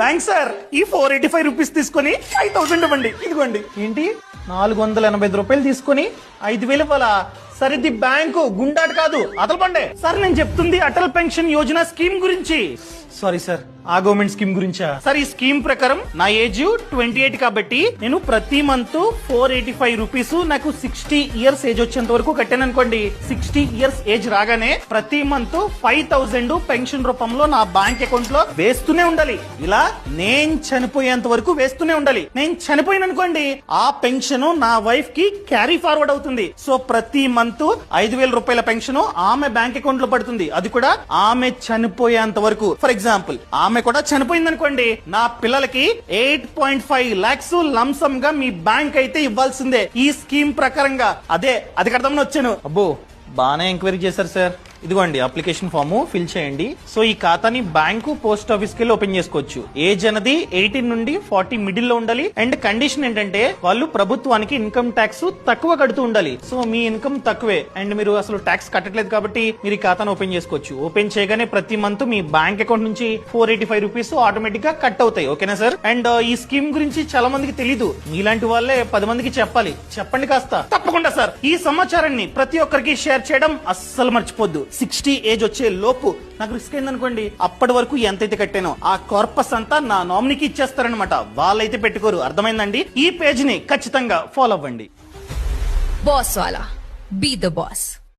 Bank sir ఈ 485 rupees తీసుకొని 5000 ఇవ్వండి. ఇదిగోండి. ఏంటి 485 రూపాయలు తీసుకొని 5000 ఇవ్వాలా? సార్ ఇది బ్యాంకు గుండాట్ కాదు, అతలు పండే. సార్ నేను చెప్తుంది అటల్ పెన్షన్ యోజన స్కీమ్ గురించి. సారీ సార్, ఆ గవర్నమెంట్ స్కీమ్ గురించా? సార్ ఈ స్కీమ్ ప్రకారం నా ఏజ్ 28 కాబట్టి నేను ప్రతి మంత్ 485 రూపీస్ నాకు 60 ఇయర్స్ ఏజ్ వచ్చేంత వరకు కట్టాను అనుకోండి. 60 ఇయర్స్ ఏజ్ రాగానే ప్రతి మంత్ 5000 పెన్షన్ రూపంలో నా బ్యాంక్ అకౌంట్ లో వేస్తూనే ఉండాలి. ఇలా నేను చనిపోయేంత వరకు వేస్తూనే ఉండాలి. నేను చనిపోయిన అనుకోండి, ఆ పెన్షన్ నా వైఫ్ కి క్యారీ ఫార్వర్డ్ అవుతుంది. సో ప్రతి మంత్ 5000 రూపాయల పెన్షన్ ఆమె బ్యాంక్ అకౌంట్ లో పడుతుంది. అది కూడా ఆమె చనిపోయేంత వరకు. ఫర్ ఎగ్జాంపుల్ ఆమె కూడా చనిపోయింది అనుకోండి, నా పిల్లలకి 8.5 lakhs లంసమ్ గా మీ బ్యాంక్ అయితే ఇవ్వాల్సిందే ఈ స్కీమ్ ప్రకారంగా. అది కడదామని వచ్చాను. అబ్బో బానే ఎంక్వైరీ చేశారు సార్. ఇదిగోండి అప్లికేషన్ ఫామ్ ఫిల్ చేయండి. సో ఈ ఖాతాని బ్యాంకు పోస్ట్ ఆఫీస్ కి ఓపెన్ చేసుకోవచ్చు. ఏజ్ అనేది 18 నుండి 40 మిడిల్ లో ఉండాలి. అండ్ కండిషన్ ఏంటంటే వాళ్ళు ప్రభుత్వానికి ఇన్కమ్ ట్యాక్స్ తక్కువ కడుతూ ఉండాలి. సో మీ ఇన్కమ్ తక్కువే అండ్ మీరు అసలు ట్యాక్స్ కట్టట్లేదు కాబట్టి మీరు ఈ ఖాతాను ఓపెన్ చేసుకోవచ్చు. ఓపెన్ చేయగానే ప్రతి మంత్ మీ బ్యాంక్ అకౌంట్ నుంచి 485 రూపీస్ ఆటోమేటిక్ గా కట్ అవుతాయి. ఓకేనా సార్? అండ్ ఈ స్కీమ్ గురించి చాలా మందికి తెలీదు. మీలాంటి వాళ్ళే 10 మందికి చెప్పాలి. చెప్పండి కాస్త. తప్పకుండా సార్. ఈ సమాచారాన్ని ప్రతి ఒక్కరికి షేర్ చేయడం అస్సలు మర్చిపోద్దు. 60 ఏజ్ వచ్చే లోపు నాకు రిస్క్ అయిందనుకోండి, అప్పటి వరకు ఎంతైతే కట్టానో ఆ కార్పస్ అంతా నా నామినీకి ఇచ్చేస్తారనమాట. వాళ్ళైతే పెట్టుకోరు. అర్థమైందండి? ఈ పేజ్ ని ఖచ్చితంగా ఫాలో అవ్వండి. బాస్ వాలా, బీ ద బాస్.